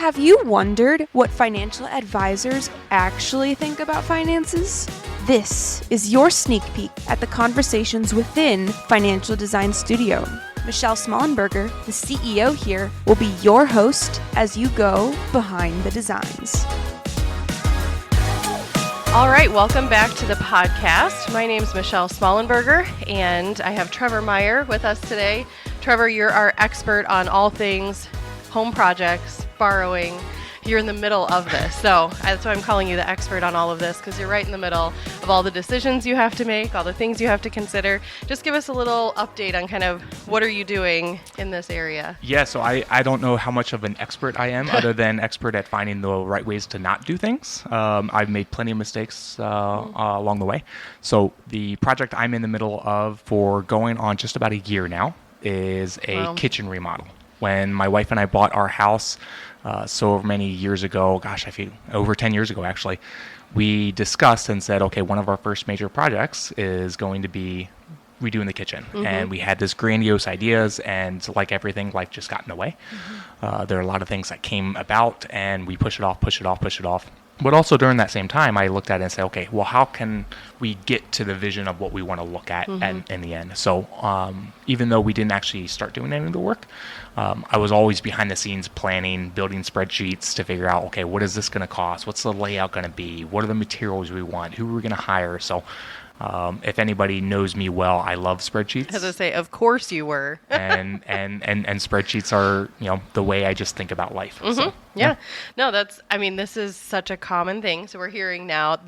Have you wondered what financial advisors actually think about finances? This is your sneak peek at the conversations within Financial Design Studio. Michelle Smollenberger, the CEO here, will be your host as you go behind the designs. All right, welcome back to the podcast. My name is Michelle Smollenberger, and I have Trevor Meyer with us today. Trevor, you're our expert on all things home projects, borrowing. You're in the middle of this, so that's why I'm calling you the expert on all of this, because you're right in the middle of all the decisions you have to make, all the things you have to consider. Just give us a little update on kind of what are you doing in this area? Yeah, so I don't know how much of an expert I am, other than expert at finding the right ways to not do things. I've made plenty of mistakes along the way. So the project I'm in the middle of for going on just about a year now is a kitchen remodel. When my wife and I bought our house so many years ago, I feel over 10 years ago actually, we discussed and said, okay, one of our first major projects is going to be redoing the kitchen. Mm-hmm. And we had this grandiose ideas, and like everything, life just got in the way. Mm-hmm. There are a lot of things that came about, and we push it off. But also during that same time, I looked at it and said, okay, well, how can we get to the vision of what we want to look at in the end? So even though we didn't actually start doing any of the work, I was always behind the scenes planning, building spreadsheets to figure out, okay, what is this going to cost? What's the layout going to be? What are the materials we want? Who are we going to hire? So if anybody knows me well, I love spreadsheets. As I say, of course you were. and spreadsheets are, the way I just think about life. Mm-hmm. So, yeah. No, this is such a common thing. So we're hearing now,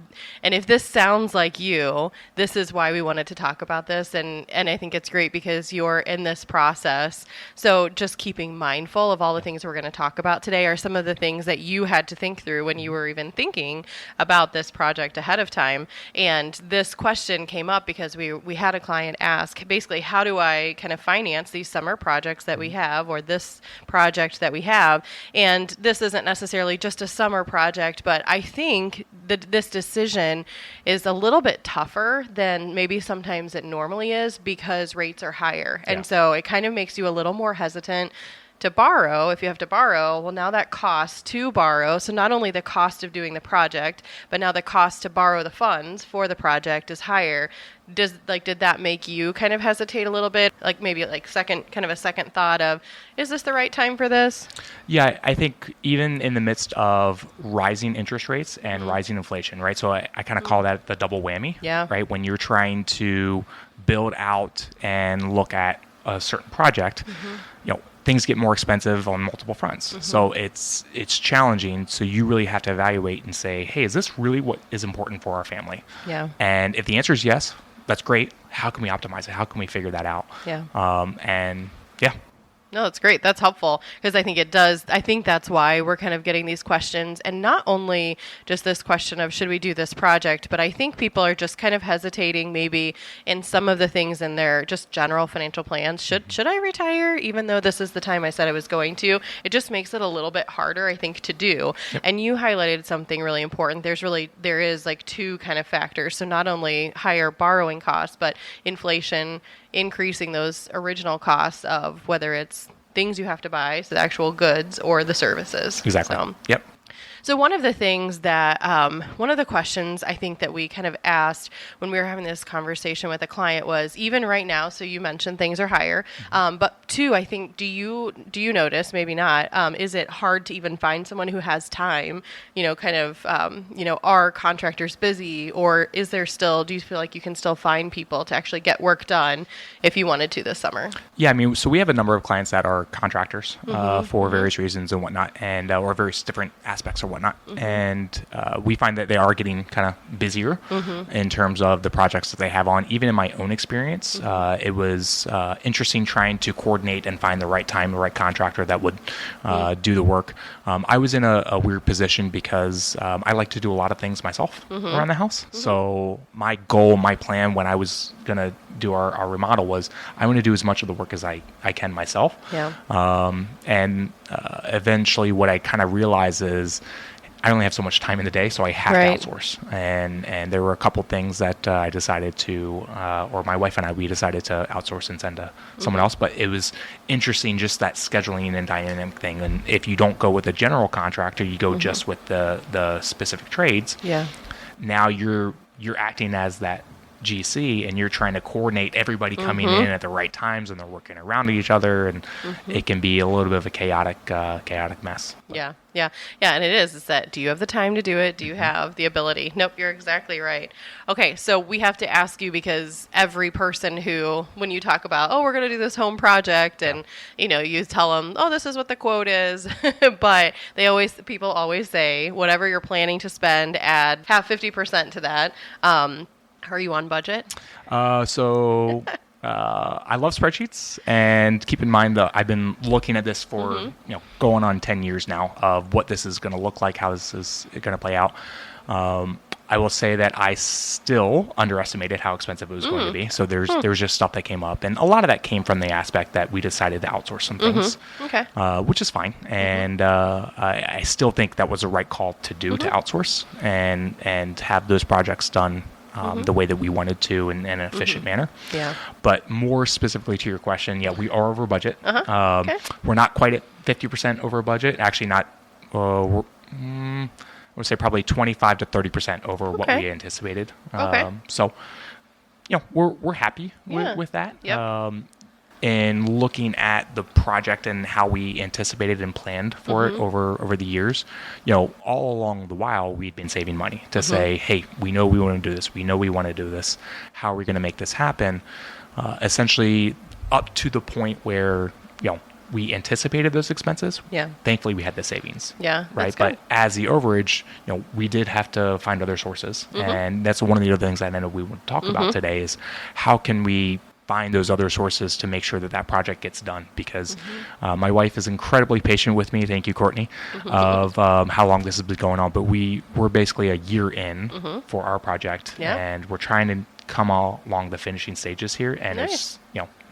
and if this sounds like you, this is why we wanted to talk about this. And I think it's great because you're in this process. So just keeping mindful of all the things we're going to talk about today are some of the things that you had to think through when you were even thinking about this project ahead of time. And this question came up because we had a client ask, basically, how do I kind of finance these summer projects that we have, or this project that we have? And this isn't necessarily just a summer project, but I think that this decision is a little bit tougher than maybe sometimes it normally is because rates are higher. And so it kind of makes you a little more hesitant to borrow. If you have to borrow, well, now that cost to borrow, so not only the cost of doing the project, but now the cost to borrow the funds for the project is higher. Did that make you kind of hesitate a little bit? Maybe a second thought of, is this the right time for this? Yeah, I think even in the midst of rising interest rates and rising inflation, right? So I kind of call that the double whammy, right? When you're trying to build out and look at a certain project, things get more expensive on multiple fronts. Mm-hmm. So it's challenging. So you really have to evaluate and say, hey, is this really what is important for our family? Yeah. And if the answer is yes, that's great. How can we optimize it? How can we figure that out? Yeah. No, that's great. That's helpful because I think it does. I think that's why we're kind of getting these questions, and not only just this question of should we do this project, but I think people are just kind of hesitating maybe in some of the things in their just general financial plans. Should I retire even though this is the time I said I was going to? It just makes it a little bit harder, I think, to do. Yep. And you highlighted something really important. There is two kind of factors. So not only higher borrowing costs, but inflation increasing those original costs of whether it's things you have to buy, so the actual goods, or the services. Exactly. Yep. So one of the things that, one of the questions I think that we kind of asked when we were having this conversation with a client was, even right now, so you mentioned things are higher, but two, I think, do you notice, maybe not, is it hard to even find someone who has time, are contractors busy, or is there still, do you feel like you can still find people to actually get work done if you wanted to this summer? Yeah, so we have a number of clients that are contractors for various reasons and whatnot, and or various different aspects or whatnot. Mm-hmm. And we find that they are getting kind of busier in terms of the projects that they have on. Even in my own experience, it was interesting trying to coordinate and find the right time, the right contractor that would do the work. I was in a weird position because I like to do a lot of things myself around the house. Mm-hmm. So my goal, my plan when I was going to do our remodel was I want to do as much of the work as I can myself. Yeah. And eventually what I kind of realized is I only have so much time in the day, so I have Right. to outsource. And there were a couple things that I decided to, or my wife and I, we decided to outsource and send to someone else. But it was interesting, just that scheduling and dynamic thing. And if you don't go with a general contractor, you go just with the specific trades. Yeah. Now you're acting as that GC, and you're trying to coordinate everybody coming in at the right times, and they're working around each other, and it can be a little bit of a chaotic mess. Yeah. And it is that, do you have the time to do it? Do you have the ability? Nope, you're exactly right. Okay, so we have to ask you, because every person who, when you talk about, oh, we're going to do this home project, and, you tell them, oh, this is what the quote is, but people always say, whatever you're planning to spend, have 50% to that. Are you on budget? So I love spreadsheets, and keep in mind that I've been looking at this for going on 10 years now of what this is going to look like, how this is going to play out. I will say that I still underestimated how expensive it was going to be. So there's just stuff that came up, and a lot of that came from the aspect that we decided to outsource some things, Okay. which is fine. And I still think that was the right call to do, to outsource and have those projects done the way that we wanted to in an efficient manner. Yeah. But more specifically to your question, we are over budget. Okay. We're not quite at 50% over budget. Actually, not. I would say probably 25 to 30% over what we anticipated. Okay. So, we're happy with that. Yep. And looking at the project and how we anticipated and planned for it over the years, all along the while, we'd been saving money to say, hey, we know we want to do this. We know we want to do this. How are we going to make this happen? Essentially, up to the point where, we anticipated those expenses. Yeah. Thankfully, we had the savings. Yeah. Right. That's good. But as the overage, we did have to find other sources. And that's one of the other things that I know we want to talk about today is how can we find those other sources to make sure that project gets done, because my wife is incredibly patient with me. Thank you, Courtney, of how long this has been going on. But we're basically a year in for our project, and we're trying to come along the finishing stages here. And Nice.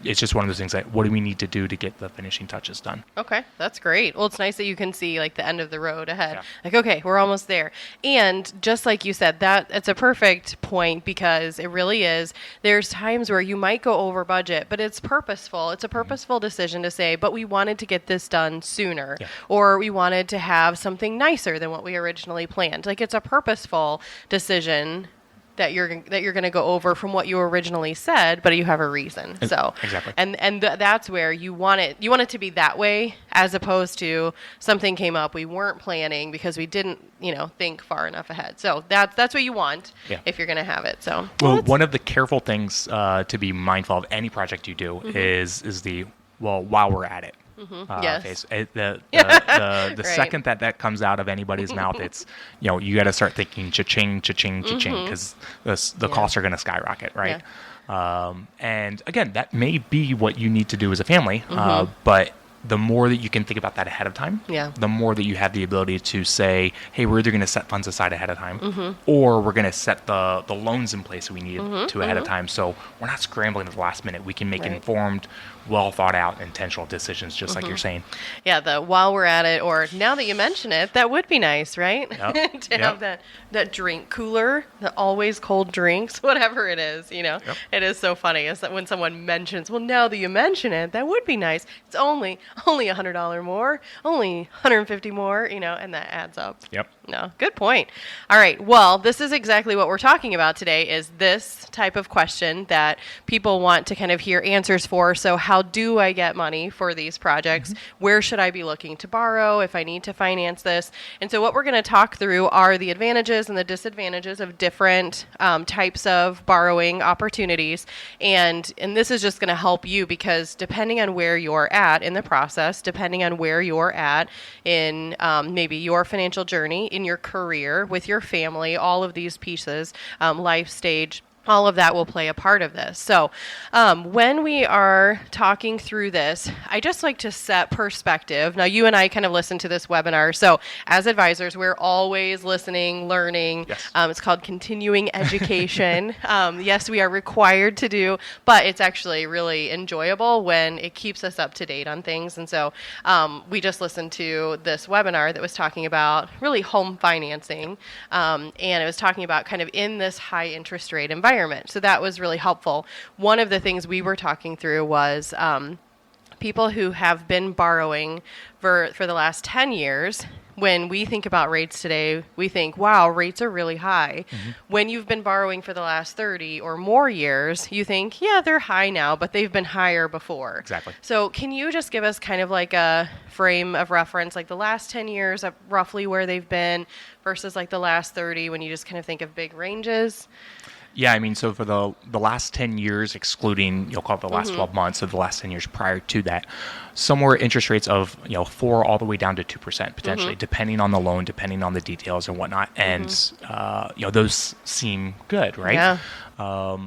it's just one of those things that what do we need to do to get the finishing touches done? Okay, that's great. Well, it's nice that you can see like the end of the road ahead. Yeah. Like, okay, we're almost there. And just like you said, that it's a perfect point, because it really is. There's times where you might go over budget, but it's purposeful. It's a purposeful decision to say, but we wanted to get this done sooner, or we wanted to have something nicer than what we originally planned. Like, it's a purposeful decision that you're going to go over from what you originally said, but you have a reason. So Exactly. And that's where you want it to be that way, as opposed to something came up we weren't planning because we didn't think far enough ahead. So that's what you want if you're going to have it. So well, one of the careful things to be mindful of any project you do is while we're at it. Yes. Phase. The Right. second that comes out of anybody's mouth, it's you got to start thinking cha-ching, cha-ching, cha-ching, because the costs are going to skyrocket, right? And again, that may be what you need to do as a family, but the more that you can think about that ahead of time, the more that you have the ability to say, hey, we're either going to set funds aside ahead of time, or we're going to set the loans in place we need to ahead of time. So we're not scrambling at the last minute. We can make informed, well thought out, intentional decisions, just like you're saying. Yeah, while we're at it, or now that you mention it, that would be nice, right? Yep. To have that drink cooler, the always cold drinks, whatever it is, It is so funny is that when someone mentions, well, now that you mention it, that would be nice. It's only $100 more, only $150 more, and that adds up. Yep. No, good point. All right. Well, this is exactly what we're talking about today, is this type of question that people want to kind of hear answers for. So how do I get money for these projects? Where should I be looking to borrow if I need to finance this? And so what we're going to talk through are the advantages and the disadvantages of different types of borrowing opportunities. And this is just going to help you, because depending on where you're at in the process, depending on where you're at in maybe your financial journey, in your career, with your family, all of these pieces, life stage, all of that will play a part of this. So when we are talking through this, I just like to set perspective. Now, you and I kind of listen to this webinar. So as advisors, we're always listening, learning. Yes. It's called continuing education. Yes, we are required to do, but it's actually really enjoyable when it keeps us up to date on things. And so we just listened to this webinar that was talking about really home financing. And it was talking about kind of in this high interest rate environment. So that was really helpful. One of the things we were talking through was people who have been borrowing for the last 10 years. When we think about rates today, we think, wow, rates are really high. Mm-hmm. When you've been borrowing for the last 30 or more years, you think, yeah, they're high now, but they've been higher before. Exactly. So can you just give us kind of like a frame of reference, like the last 10 years of roughly where they've been versus like the last 30 when you just kind of think of big ranges? Yeah, I mean, so for the last 10 years, excluding, you'll call it the last 12 months, so the last 10 years prior to that, somewhere interest rates of, 4 all the way down to 2% potentially, depending on the loan, depending on the details and whatnot. And, those seem good, right? Yeah.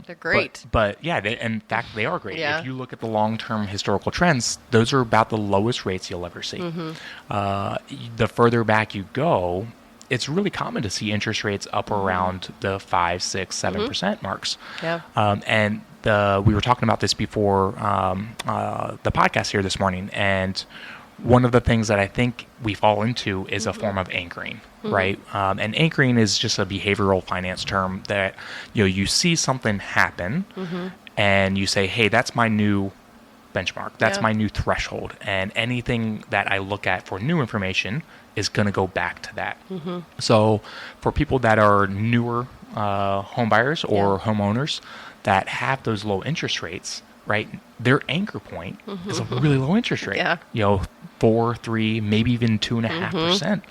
They're great. But yeah, in fact, they are great. Yeah. If you look at the long-term historical trends, those are about the lowest rates you'll ever see. The further back you go, it's really common to see interest rates up around the 5, 6, 7% marks. Yeah. And we were talking about this before the podcast here this morning, and one of the things that I think we fall into is a form of anchoring, right? And anchoring is just a behavioral finance term that you see something happen, and you say, "Hey, that's my new benchmark. That's my new threshold." And anything that I look at for new information is going to go back to that. So for people that are newer home buyers or homeowners that have those low interest rates, right, their anchor point is a really low interest rate. 4, 3, maybe even 2.5%.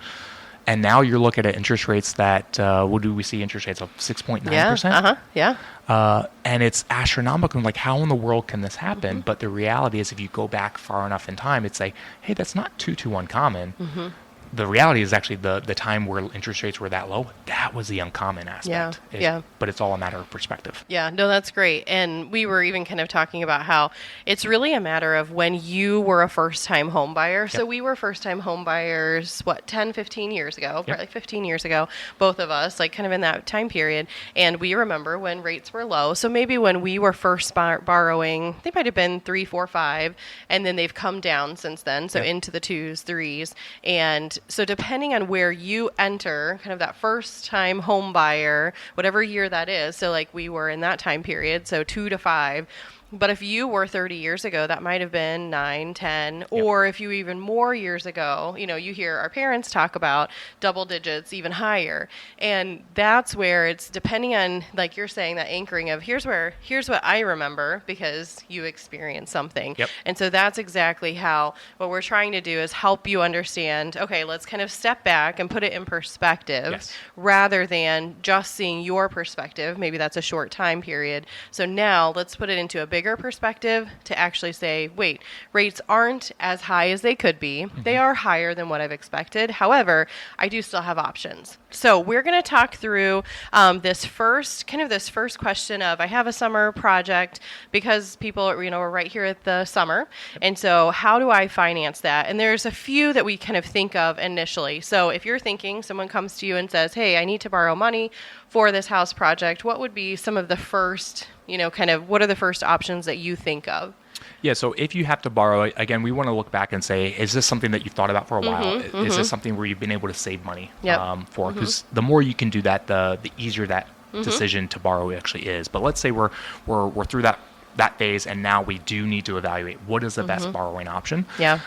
And now you're looking at interest rates that, what do we see interest rates of 6.9%? And it's astronomical. Like, how in the world can this happen? But the reality is, if you go back far enough in time, it's like, hey, that's not too uncommon. The reality is actually the time where interest rates were that low, that was the uncommon aspect. But it's all a matter of perspective. Yeah, no, that's great. And we were even kind of talking about how it's really a matter of when you were a first-time home buyer. So we were first-time home buyers, 10, 15 years ago, probably 15 years ago, both of us, like kind of in that time period. And we remember when rates were low. So maybe when we were first borrowing, they might have been 3, 4, 5, and then they've come down since then. So into the 2s, 3s. And so depending on where you enter, kind of that first time home buyer, whatever year that is, so like we were in that time period, so 2 to 5, But if you were 30 years ago, that might have been 9, 10, or if you even more years ago, you know, you hear our parents talk about double digits, even higher. And that's where it's depending on, like you're saying, that anchoring of here's what I remember because you experienced something. Yep. And so that's exactly how what we're trying to do is help you understand, okay, let's kind of step back and put it in perspective rather than just seeing your perspective. Maybe that's a short time period. So now let's put it into a bigger perspective to actually say, wait, rates aren't as high as they could be. Mm-hmm. They are higher than what I've expected. However, I do still have options. So we're going to talk through this first question of, I have a summer project because people are, are right here at the summer. And so how do I finance that? And there's a few that we kind of think of initially. So if you're thinking, someone comes to you and says, hey, I need to borrow money for this house project, what would be some of the first, what are the first options that you think of? Yeah, so if you have to borrow, again, we want to look back and say, is this something that you've thought about for a while? Is this something where you've been able to save money for? Because the more you can do that, the easier that decision to borrow actually is. But let's say we're through that phase, and now we do need to evaluate what is the best borrowing option. Yeah,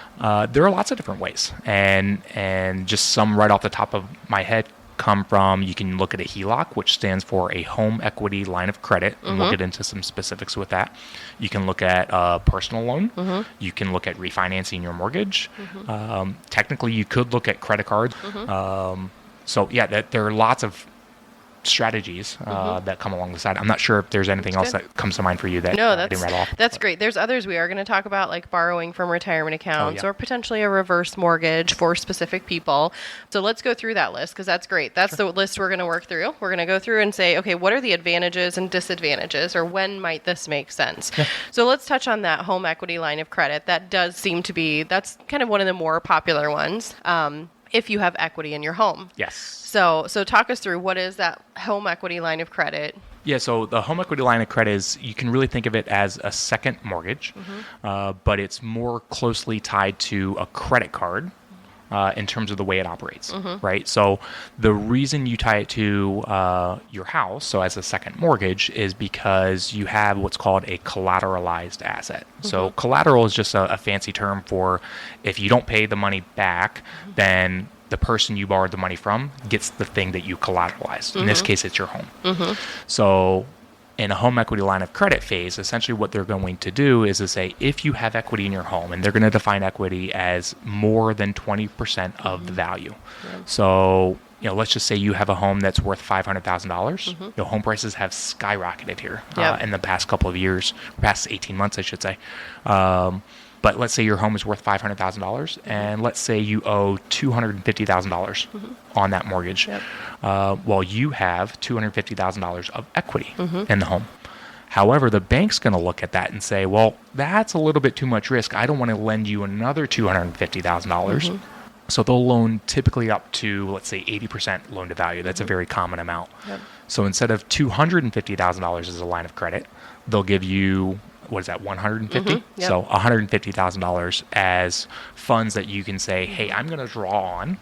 there are lots of different ways, and just some right off the top of my head come from, you can look at a HELOC, which stands for a home equity line of credit, and we'll get into some specifics with that. You can look at a personal loan. You can look at refinancing your mortgage. Technically, you could look at credit cards. So yeah, there are lots of strategies that come along the side. I'm not sure if there's anything else that comes to mind for you that No, I didn't rattle off. that's great. There's others we are going to talk about, like borrowing from retirement accounts or potentially a reverse mortgage for specific people. So let's go through that list because that's great. That's the list we're going to work through. We're going to go through and say, okay, what are the advantages and disadvantages, or when might this make sense? Yeah. So let's touch on that home equity line of credit. That does seem to be, that's kind of one of the more popular ones. If you have equity in your home. Yes. So talk us through, what is that home equity line of credit? Yeah, so the home equity line of credit is, you can really think of it as a second mortgage, but it's more closely tied to a credit card in terms of the way it operates, right? So the reason you tie it to your house, so as a second mortgage, is because you have what's called a collateralized asset. So collateral is just a fancy term for, if you don't pay the money back, then the person you borrowed the money from gets the thing that you collateralized. In this case, it's your home. So in a home equity line of credit phase, essentially what they're going to do is to say, if you have equity in your home, and they're going to define equity as more than 20% of the value. So, let's just say you have a home that's worth $500,000. Home prices have skyrocketed here in the past couple of years, past 18 months, I should say. But let's say your home is worth $500,000, and let's say you owe $250,000 on that mortgage. Well, you have $250,000 of equity in the home. However, the bank's going to look at that and say, well, that's a little bit too much risk. I don't want to lend you another $250,000. So they'll loan typically up to, let's say, 80% loan to value. That's a very common amount. So instead of $250,000 as a line of credit, they'll give you, what is that, 150? So $150,000 as funds that you can say, hey, I'm going to draw on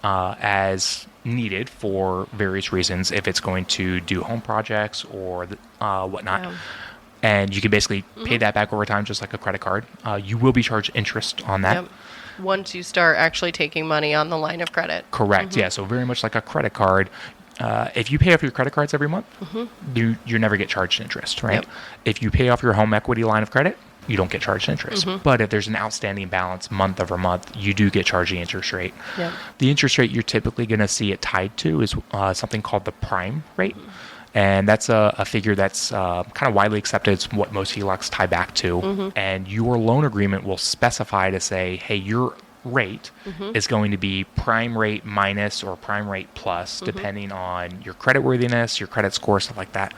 as needed for various reasons, if it's going to do home projects or whatnot. And you can basically pay that back over time, just like a credit card. You will be charged interest on that. Once you start actually taking money on the line of credit. Correct. Yeah. So very much like a credit card. If you pay off your credit cards every month, you never get charged interest, right? If you pay off your home equity line of credit, you don't get charged interest. But if there's an outstanding balance month over month, you do get charged the interest rate. The interest rate you're typically going to see it tied to is something called the prime rate. And that's a figure that's kind of widely accepted. It's what most HELOCs tie back to. And your loan agreement will specify to say, hey, your rate is going to be prime rate minus or prime rate plus, depending on your credit worthiness, your credit score, stuff like that,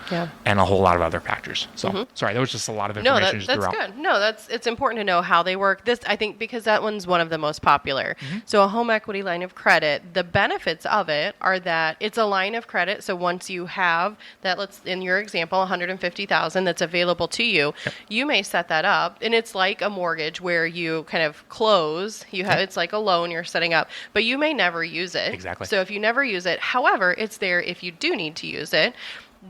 and a whole lot of other factors. So, sorry, that was just a lot of information. No, that's good. No, it's important to know how they work. This, I think, because that one's one of the most popular. So a home equity line of credit, the benefits of it are that it's a line of credit. So once you have that, let's, in your example, $150,000 that's available to you, you may set that up, and it's like a mortgage where you kind of close. You have it's like a loan you're setting up, but you may never use it. Exactly. So if you never use it, however, it's there if you do need to use it.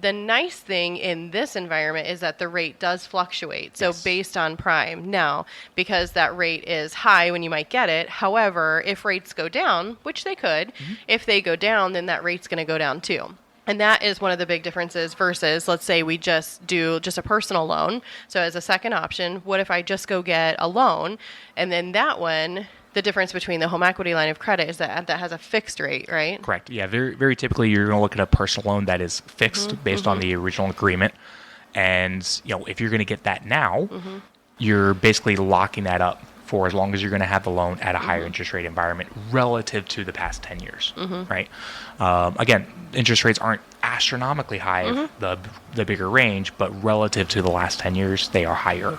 The nice thing in this environment is that the rate does fluctuate. So based on prime. Now, because that rate is high when you might get it, however, if rates go down, which they could, if they go down, then that rate's going to go down too. And that is one of the big differences versus, let's say we just do just a personal loan. So as a second option, what if I just go get a loan, and then that one, the difference between the home equity line of credit is that has a fixed rate, right? Correct. Yeah, very, very typically you're going to look at a personal loan that is fixed based on the original agreement. And, if you're going to get that now, you're basically locking that up for as long as you're going to have the loan at a higher interest rate environment relative to the past 10 years, right? Again, interest rates aren't astronomically high, the bigger range, but relative to the last 10 years, they are higher.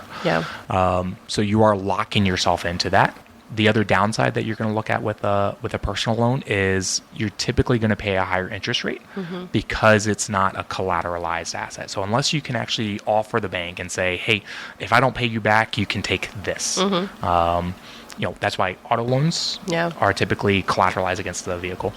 So you are locking yourself into that. The other downside that you're going to look at with a personal loan is you're typically going to pay a higher interest rate because it's not a collateralized asset. So unless you can actually offer the bank and say, hey, if I don't pay you back, you can take this. That's why auto loans are typically collateralized against the vehicle.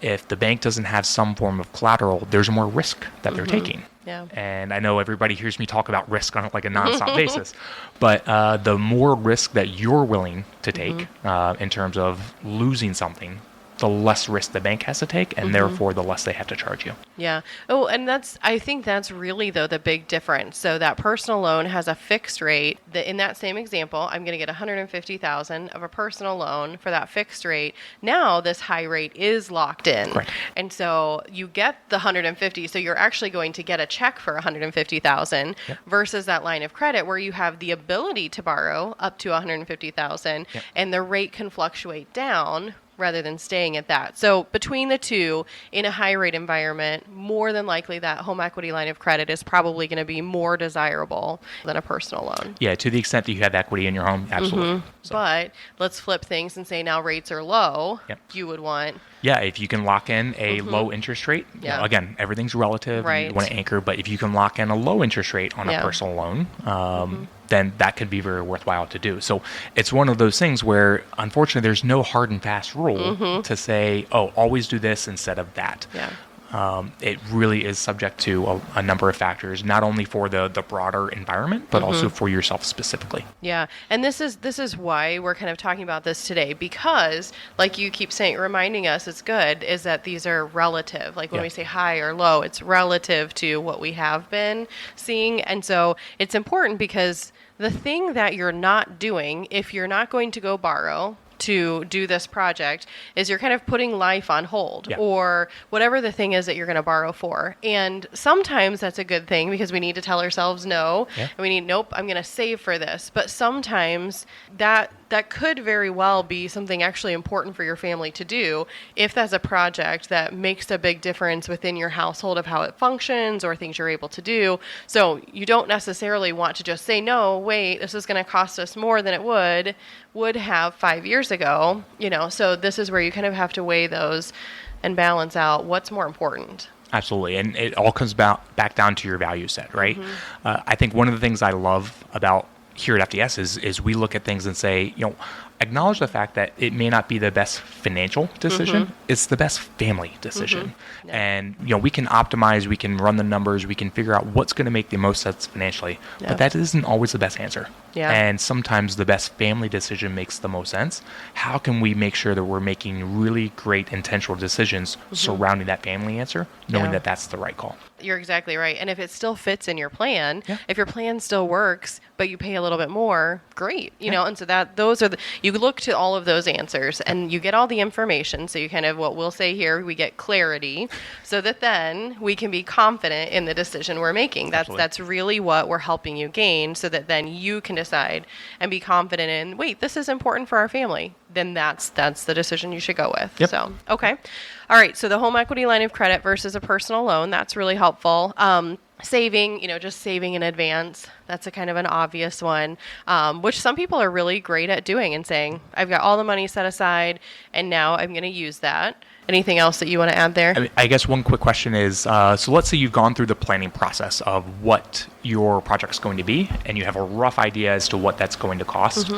If the bank doesn't have some form of collateral, there's more risk that they're taking. And I know everybody hears me talk about risk on like a nonstop basis, but the more risk that you're willing to take in terms of losing something, the less risk the bank has to take, and therefore the less they have to charge you. Yeah. Oh, and I think that's really, though, the big difference. So that personal loan has a fixed rate. In that same example, I'm going to get $150,000 of a personal loan for that fixed rate. Now this high rate is locked in. Correct. And so you get the 150. So you're actually going to get a check for 150,000 versus that line of credit where you have the ability to borrow up to 150,000 and the rate can fluctuate down rather than staying at that. So between the two, in a high rate environment, more than likely that home equity line of credit is probably going to be more desirable than a personal loan. Yeah, to the extent that you have equity in your home, absolutely. So, But let's flip things and say now rates are low. You would want... Yeah, if you can lock in a low interest rate, you know, again, everything's relative. Right. You want to anchor, but if you can lock in a low interest rate on a personal loan, then that could be very worthwhile to do. So it's one of those things where, unfortunately, there's no hard and fast rule to say, oh, always do this instead of that. Yeah. It really is subject to a number of factors, not only for the broader environment, but also for yourself specifically. Yeah. And this is why we're kind of talking about this today, because like you keep saying, reminding us it's good, is that these are relative. Like when we say high or low, it's relative to what we have been seeing. And so it's important because the thing that you're not doing, if you're not going to go borrow to do this project, is you're kind of putting life on hold or whatever the thing is that you're going to borrow for. And sometimes that's a good thing because we need to tell ourselves no. And we need, nope, I'm going to save for this. But sometimes that could very well be something actually important for your family to do if that's a project that makes a big difference within your household of how it functions or things you're able to do. So you don't necessarily want to just say, no, wait, this is going to cost us more than it would have 5 years ago, you know. So this is where you kind of have to weigh those and balance out what's more important. Absolutely. And it all comes back down to your value set, right? I think one of the things I love about here at FDS is we look at things and say, you know, acknowledge the fact that it may not be the best financial decision. It's the best family decision. And, you know, we can optimize, we can run the numbers, we can figure out what's going to make the most sense financially, but that isn't always the best answer. And sometimes the best family decision makes the most sense. How can we make sure that we're making really great intentional decisions surrounding that family answer, knowing that that's the right call? You're exactly right. And if it still fits in your plan, if your plan still works, but you pay a little bit more, great. You know, and so those are you look to all of those answers and you get all the information. So you kind of, what we'll say here, we get clarity so that then we can be confident in the decision we're making. That's really what we're helping you gain, so that then you can decide and be confident in, wait, this is important for our family. Then that's the decision you should go with. So, okay. All right. So the home equity line of credit versus a personal loan, that's really helpful. Saving, you know, just saving in advance. That's a kind of an obvious one, which some people are really great at doing and saying, I've got all the money set aside and now I'm going to use that. Anything else that you want to add there? I guess one quick question is, so let's say you've gone through the planning process of what your project's going to be, and you have a rough idea as to what that's going to cost.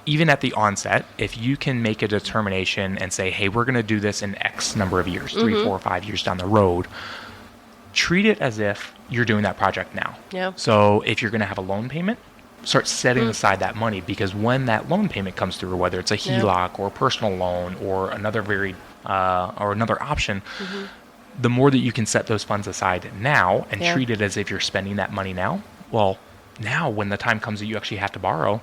Even at the onset, if you can make a determination and say, hey, we're going to do this in X number of years, 3, 4, 5 years down the road, treat it as if you're doing that project now. So if you're going to have a loan payment, start setting aside that money, because when that loan payment comes through, whether it's a HELOC or a personal loan or another another option, the more that you can set those funds aside now and treat it as if you're spending that money now, well, now when the time comes that you actually have to borrow,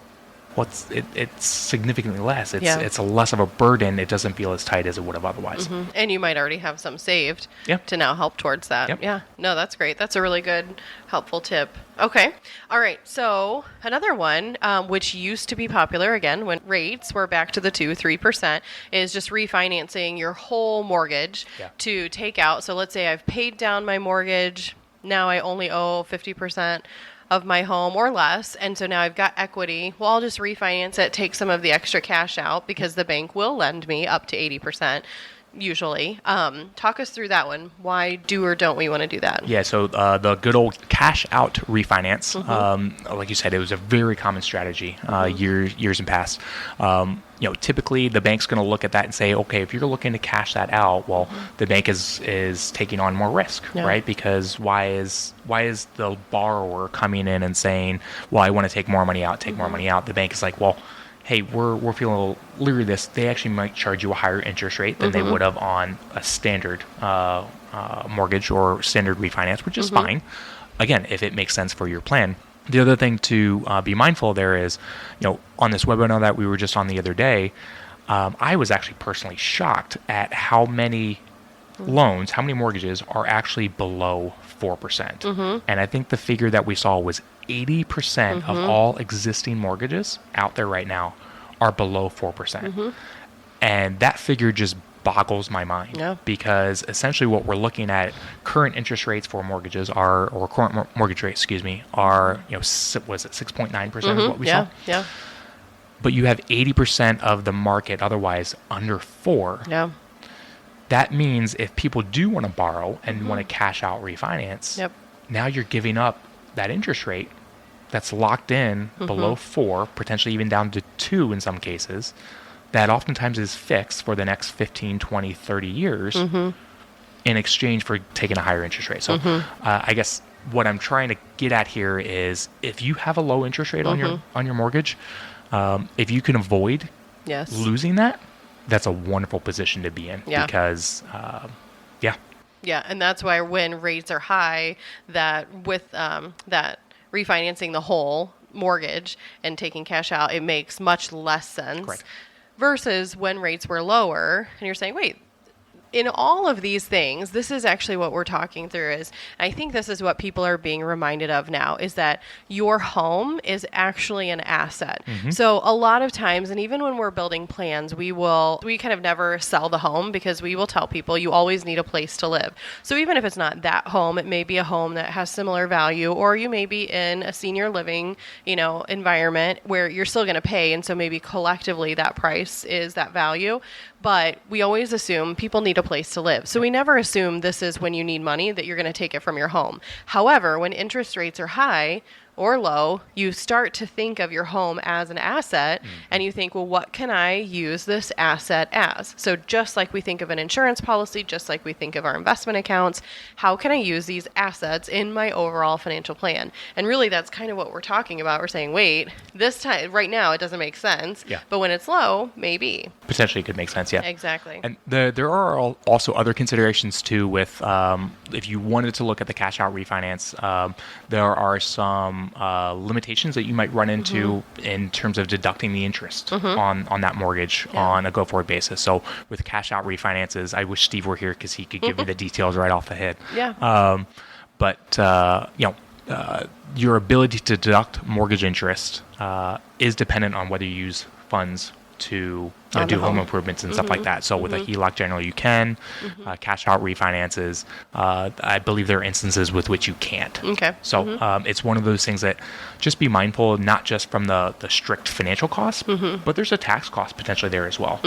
it's significantly less. It's a less of a burden. It doesn't feel as tight as it would have otherwise. And you might already have some saved to now help towards that. Yeah. No, that's great. That's a really good, helpful tip. Okay. All right. So another one, which used to be popular again when rates were back to the 2-3%, is just refinancing your whole mortgage to take out. So let's say I've paid down my mortgage. Now I only owe 50% of my home or less, and so now I've got equity. Well, I'll just refinance it, take some of the extra cash out, because the bank will lend me up to 80% usually. Talk us through that one. Why do or don't we want to do that? Yeah, so the good old cash out refinance, like you said, it was a very common strategy years in past. You know, typically the bank's going to look at that and say, okay, if you're looking to cash that out, well, the bank is taking on more risk, right? Because why is the borrower coming in and saying, well, I want to take more money out, more money out? The bank is like, well, hey, we're feeling a little leery of this, they actually might charge you a higher interest rate than they would have on a standard mortgage or standard refinance, which is fine. Again, if it makes sense for your plan. The other thing to be mindful of there is, on this webinar that we were just on the other day, I was actually personally shocked at how many loans, how many mortgages are actually below 4%. And I think the figure that we saw was 80% of all existing mortgages out there right now are below 4%. And that figure just boggles my mind because essentially what we're looking at, current interest rates for mortgages or current mortgage rates, are, was it 6.9% is what we saw? Yeah. But you have 80% of the market otherwise under 4. Yeah. That means if people do want to borrow and want to cash out refinance, now you're giving up that interest rate that's locked in below 4, potentially even down to 2 in some cases, that oftentimes is fixed for the next 15, 20, 30 years in exchange for taking a higher interest rate. So I guess what I'm trying to get at here is if you have a low interest rate on your mortgage, if you can avoid losing that, that's a wonderful position to be in because, Yeah, and that's why when rates are high, that with that refinancing the whole mortgage and taking cash out, it makes much less sense. Correct. Versus when rates were lower and you're saying, wait, in all of these things, this is actually what we're talking through is, I think this is what people are being reminded of now, is that your home is actually an asset. So a lot of times, and even when we're building plans, we kind of never sell the home because we will tell people you always need a place to live. So even if it's not that home, it may be a home that has similar value, or you may be in a senior living, environment where you're still going to pay. And so maybe collectively that price is that value. But we always assume people need a place to live. So we never assume this is when you need money that you're going to take it from your home. However, when interest rates are high or low, you start to think of your home as an asset and you think, well, what can I use this asset as? So just like we think of an insurance policy, just like we think of our investment accounts, how can I use these assets in my overall financial plan? And really that's kind of what we're talking about. We're saying, wait, this time, right now it doesn't make sense, but when it's low, maybe. Potentially it could make sense, Exactly. And there are also other considerations too with if you wanted to look at the cash out refinance, there are some limitations that you might run into in terms of deducting the interest on that mortgage on a go-forward basis. So with cash out refinances, I wish Steve were here because he could give me the details right off the head. But your ability to deduct mortgage interest is dependent on whether you use funds to do home improvements and stuff like that. So with a HELOC, generally you can. Cash out refinances, I believe there are instances with which you can't. Okay. So it's one of those things that just be mindful, not just from the strict financial costs, but there's a tax cost potentially there as well.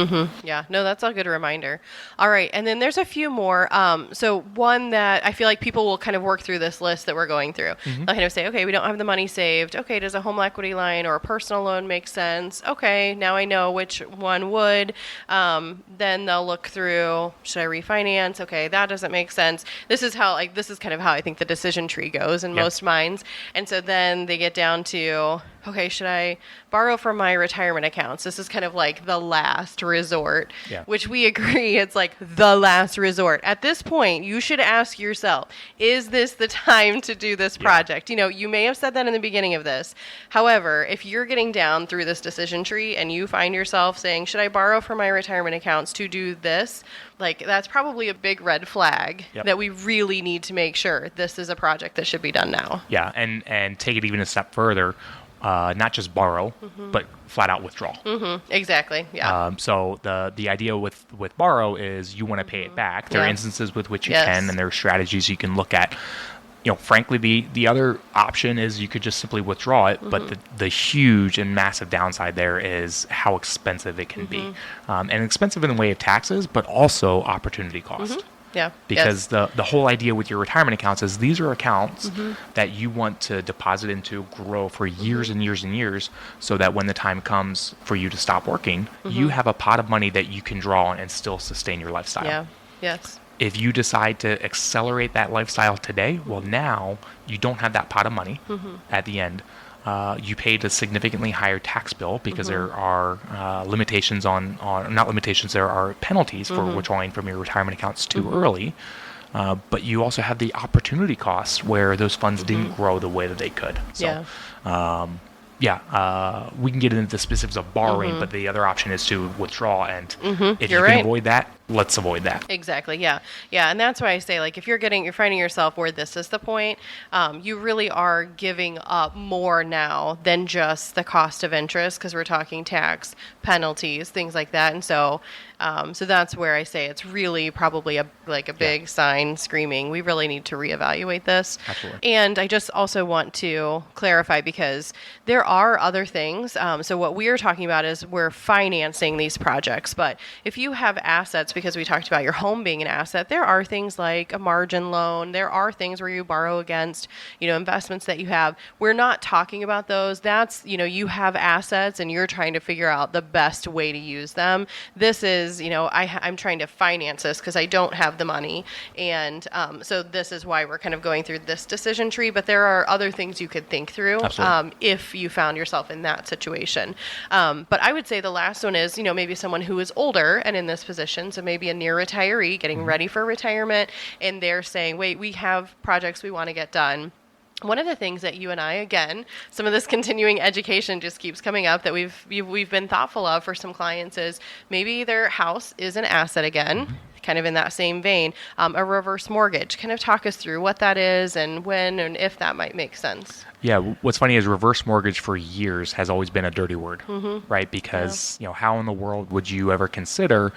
Yeah, no, that's a good reminder. All right, and then there's a few more. So one that I feel like people will kind of work through this list that we're going through. They'll kind of say, okay, we don't have the money saved. Okay, does a home equity line or a personal loan make sense? Okay, now I know which one would. Then they'll look through, should I refinance? Okay, that doesn't make sense. This is kind of how I think the decision tree goes in most minds. And so then they get down to, okay, should I borrow from my retirement accounts? This is kind of like the last resort, which we agree it's like the last resort. At this point, you should ask yourself, is this the time to do this project? You may have said that in the beginning of this. However, if you're getting down through this decision tree and you find yourself saying, should I borrow from my retirement accounts to do this? Like, that's probably a big red flag that we really need to make sure this is a project that should be done now. Yeah, and take it even a step further. Not just borrow, but flat out withdraw. Exactly. Yeah. So the idea with borrow is you want to pay it back. There are instances with which you can, and there are strategies you can look at. Frankly, the other option is you could just simply withdraw it, but the huge and massive downside there is how expensive it can be, and expensive in the way of taxes, but also opportunity cost. Yeah. Because the whole idea with your retirement accounts is these are accounts that you want to deposit into, grow for years and years and years, so that when the time comes for you to stop working, you have a pot of money that you can draw on and still sustain your lifestyle. Yeah. Yes. If you decide to accelerate that lifestyle today, well, now you don't have that pot of money at the end you paid a significantly higher tax bill because there are limitations on not limitations, there are penalties for withdrawing from your retirement accounts too early. But you also have the opportunity costs where those funds didn't grow the way that they could. So, we can get into the specifics of borrowing, but the other option is to withdraw. And if you can avoid that, let's avoid that. Exactly. Yeah. And that's why I say, like, if you're finding yourself where this is the point, you really are giving up more now than just the cost of interest, because we're talking tax, penalties, things like that. And so that's where I say it's really probably a big sign screaming, we really need to reevaluate this. Absolutely. And I just also want to clarify, because there are other things. So what we're talking about is we're financing these projects. But if you have assets, because we talked about your home being an asset, there are things like a margin loan. There are things where you borrow against, investments that you have. We're not talking about those. That's, you have assets and you're trying to figure out the best way to use them. This is, I'm trying to finance this because I don't have the money. And so this is why we're kind of going through this decision tree. But there are other things you could think through if you found yourself in that situation. But I would say the last one is, maybe someone who is older and in this position. So maybe a near retiree getting ready for retirement, and they're saying, wait, we have projects we want to get done. One of the things that you and I, again, some of this continuing education just keeps coming up that we've been thoughtful of for some clients is maybe their house is an asset again, kind of in that same vein, a reverse mortgage. Kind of talk us through what that is and when and if that might make sense. Yeah, what's funny is reverse mortgage for years has always been a dirty word, right? Because, how in the world would you ever consider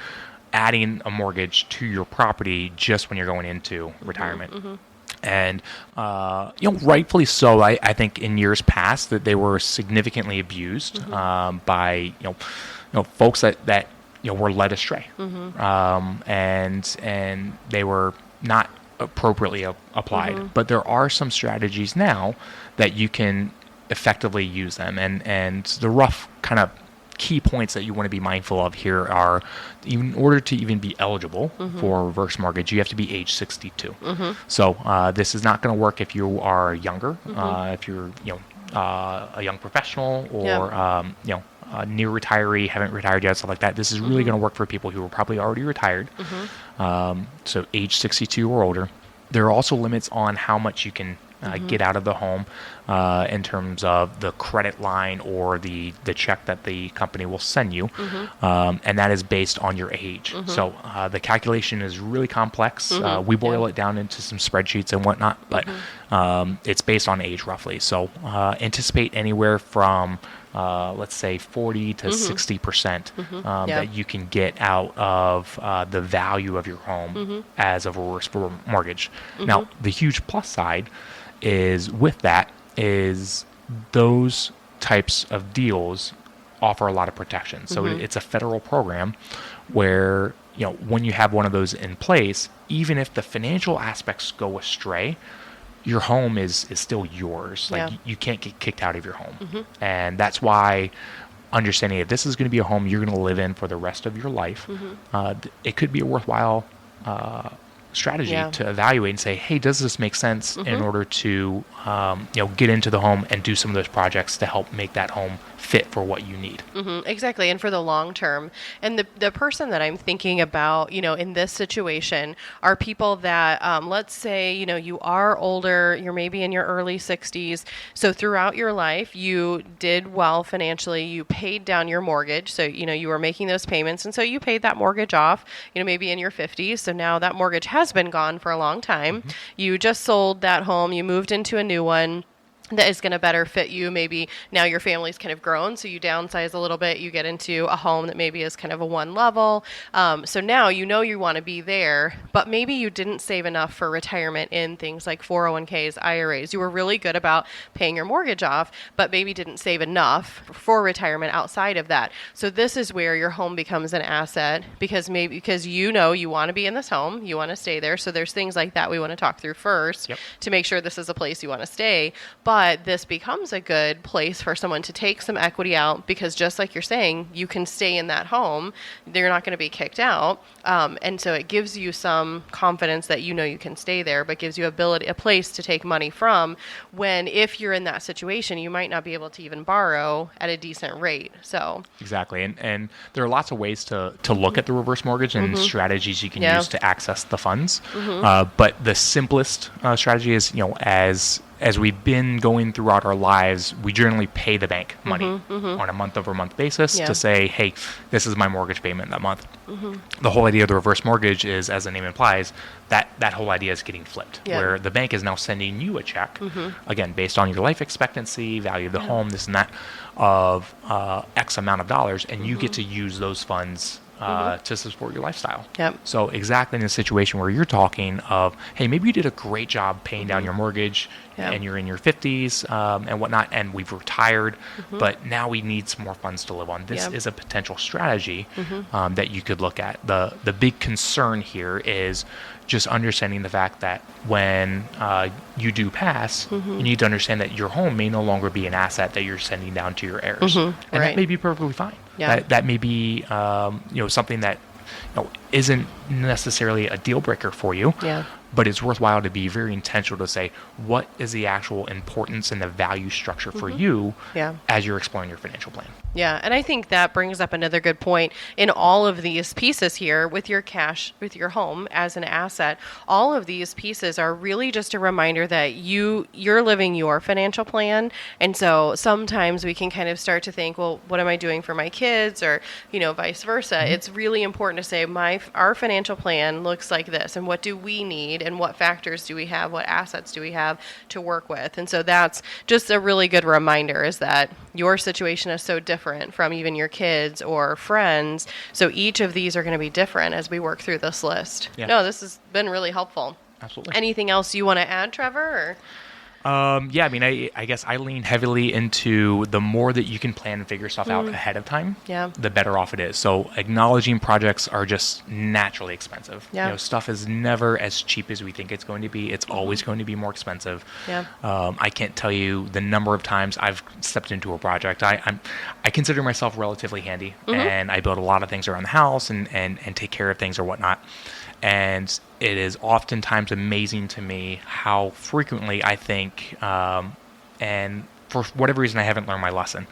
adding a mortgage to your property just when you're going into retirement? And, rightfully so. I think in years past that they were significantly abused by, folks that were led astray. And they were not appropriately applied. But there are some strategies now that you can effectively use them. And the rough kind of key points that you want to be mindful of here are, in order to even be eligible for a reverse mortgage, you have to be age 62. So this is not going to work if you are younger, if you're a young professional or near retiree, haven't retired yet, stuff like that. This is really going to work for people who are probably already retired. So age 62 or older. There are also limits on how much you can get out of the home in terms of the credit line or the check that the company will send you. And that is based on your age. So the calculation is really complex. We boil it down into some spreadsheets and whatnot, but it's based on age roughly. So anticipate anywhere from let's say 40 to 60% that you can get out of the value of your home as a reverse mortgage. Now, the huge plus side is with that is those types of deals offer a lot of protection. So it's a federal program where, when you have one of those in place, even if the financial aspects go astray, your home is still yours. Like you can't get kicked out of your home. And that's why understanding that this is going to be a home you're going to live in for the rest of your life, it could be a worthwhile strategy to evaluate and say, hey, does this make sense in order to get into the home and do some of those projects to help make that home fit for what you need. Exactly. And for the long term. And the person that I'm thinking about, in this situation are people that, let's say, you are older, you're maybe in your early 60s. So throughout your life, you did well financially, you paid down your mortgage. So, you were making those payments. And so you paid that mortgage off, maybe in your 50s. So now that mortgage has been gone for a long time. You just sold that home, you moved into a new one that is going to better fit you. Maybe now your family's kind of grown, so you downsize a little bit. You get into a home that maybe is kind of a one level. So now you want to be there, but maybe you didn't save enough for retirement in things like 401ks, IRAs. You were really good about paying your mortgage off, but maybe didn't save enough for retirement outside of that. So this is where your home becomes an asset because you want to be in this home, you want to stay there. So there's things like that we want to talk through first to make sure this is a place you want to stay. But But this becomes a good place for someone to take some equity out, because just like you're saying, you can stay in that home. They're not going to be kicked out. And so it gives you some confidence that you can stay there, but gives you a place to take money from when, if you're in that situation, you might not be able to even borrow at a decent rate. So exactly. And there are lots of ways to look at the reverse mortgage and strategies you can use to access the funds. But the simplest strategy is, as we've been going throughout our lives, we generally pay the bank money on a month-over-month basis to say, hey, this is my mortgage payment that month. The whole idea of the reverse mortgage is, as the name implies, that whole idea is getting flipped, where the bank is now sending you a check, again, based on your life expectancy, value of the home, this and that, of X amount of dollars, and you get to use those funds to support your lifestyle. So exactly in the situation where you're talking of, hey, maybe you did a great job paying down your mortgage and you're in your 50s and whatnot, and we've retired, but now we need some more funds to live on. This is a potential strategy that you could look at. The big concern here is just understanding the fact that when you do pass, you need to understand that your home may no longer be an asset that you're sending down to your heirs. And that may be perfectly fine. That may be something that isn't necessarily a deal breaker for you. But it's worthwhile to be very intentional to say, what is the actual importance and the value structure for you as you're exploring your financial plan? Yeah, and I think that brings up another good point in all of these pieces here with your cash, with your home as an asset. All of these pieces are really just a reminder that you're living your financial plan. And so sometimes we can kind of start to think, well, what am I doing for my kids, or vice versa. It's really important to say our financial plan looks like this, and what do we need, and what factors do we have, what assets do we have to work with. And so that's just a really good reminder, is that your situation is so different from even your kids or friends. So each of these are going to be different as we work through this list. No, this has been really helpful. Absolutely. Anything else you want to add, Trevor? Or? I guess I lean heavily into the more that you can plan and figure stuff out ahead of time, the better off it is. So acknowledging projects are just naturally expensive. Stuff is never as cheap as we think it's going to be. It's always going to be more expensive. I can't tell you the number of times I've stepped into a project. I consider myself relatively handy, and I build a lot of things around the house and take care of things or whatnot. And it is oftentimes amazing to me how frequently I think, and for whatever reason, I haven't learned my lesson.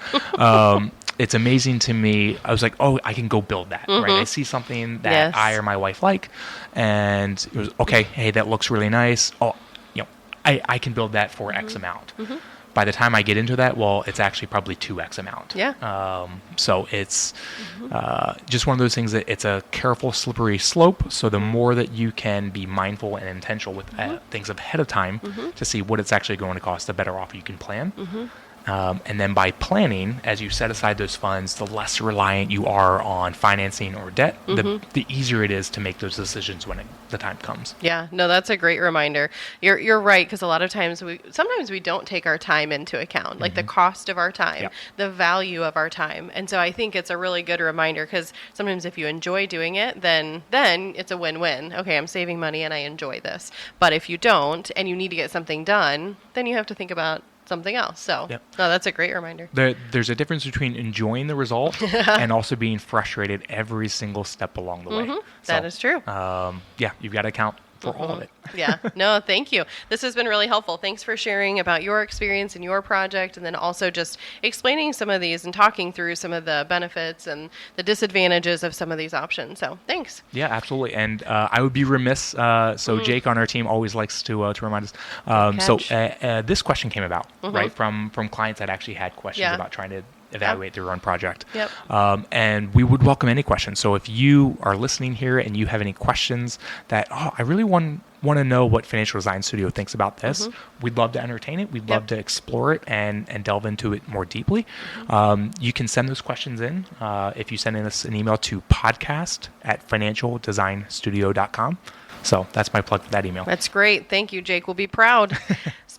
It's amazing to me. I was like, oh, I can go build that, right? I see something that I or my wife like, and it was, okay, hey, that looks really nice. Oh, I can build that for X amount. By the time I get into that, well, it's actually probably 2X amount. So it's just one of those things that it's a careful, slippery slope. So the more that you can be mindful and intentional with things ahead of time to see what it's actually going to cost, the better off you can plan. And then by planning, as you set aside those funds, the less reliant you are on financing or debt, the easier it is to make those decisions when the time comes. Yeah, no, that's a great reminder. You're right, because a lot of times sometimes we don't take our time into account, like the cost of our time, the value of our time. And so I think it's a really good reminder, because sometimes if you enjoy doing it, then it's a win-win. Okay, I'm saving money and I enjoy this. But if you don't and you need to get something done, then you have to think about something else. So no, that's a great reminder. There's a difference between enjoying the result and also being frustrated every single step along the way. That is true. You've got to account for all of it. No, thank you. This has been really helpful. Thanks for sharing about your experience and your project, and then also just explaining some of these and talking through some of the benefits and the disadvantages of some of these options. So thanks. Yeah, absolutely. And I would be remiss. Jake on our team always likes to remind us. This question came about right from clients that actually had questions about trying to evaluate their own project. And we would welcome any questions. So if you are listening here and you have any questions that, I really want to know what Financial Design Studio thinks about this, we'd love to entertain it. We'd love to explore it and delve into it more deeply. You can send those questions in if you send us an email to podcast@financialdesignstudio.com. So that's my plug for that email. That's great. Thank you, Jake. We'll be proud.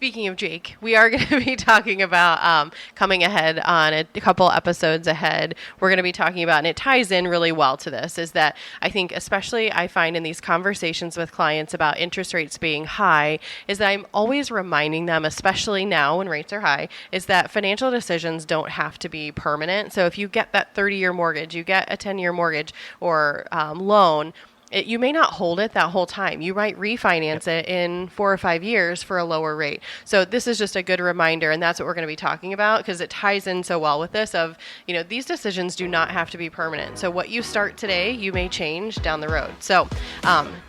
speaking of Jake, we are going to be talking about coming ahead on a couple episodes ahead. We're going to be talking about, and it ties in really well to this, is that I think especially I find in these conversations with clients about interest rates being high, is that I'm always reminding them, especially now when rates are high, is that financial decisions don't have to be permanent. So if you get that 30-year mortgage, you get a 10-year mortgage or loan, you may not hold it that whole time. You might refinance it in 4 or 5 years for a lower rate. So this is just a good reminder, and that's what we're going to be talking about because it ties in so well with this of, these decisions do not have to be permanent. So what you start today, you may change down the road. So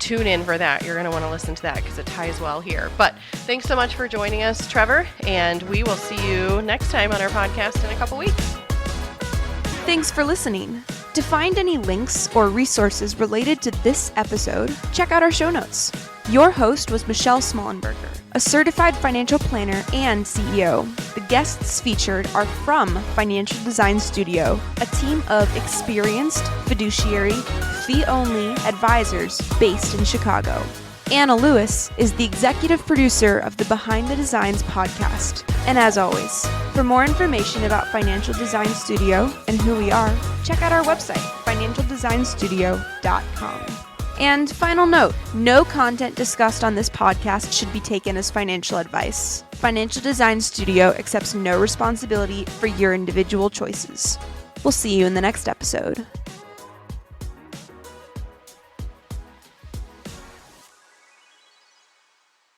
tune in for that. You're going to want to listen to that because it ties well here. But thanks so much for joining us, Trevor, and we will see you next time on our podcast in a couple weeks. Thanks for listening. To find any links or resources related to this episode, check out our show notes. Your host was Michelle Smallenberger, a certified financial planner and CEO. The guests featured are from Financial Design Studio, a team of experienced, fiduciary, fee-only advisors based in Chicago. Anna Lewis is the executive producer of the Behind the Designs podcast. And as always, for more information about Financial Design Studio and who we are, check out our website, financialdesignstudio.com. And final note, no content discussed on this podcast should be taken as financial advice. Financial Design Studio accepts no responsibility for your individual choices. We'll see you in the next episode.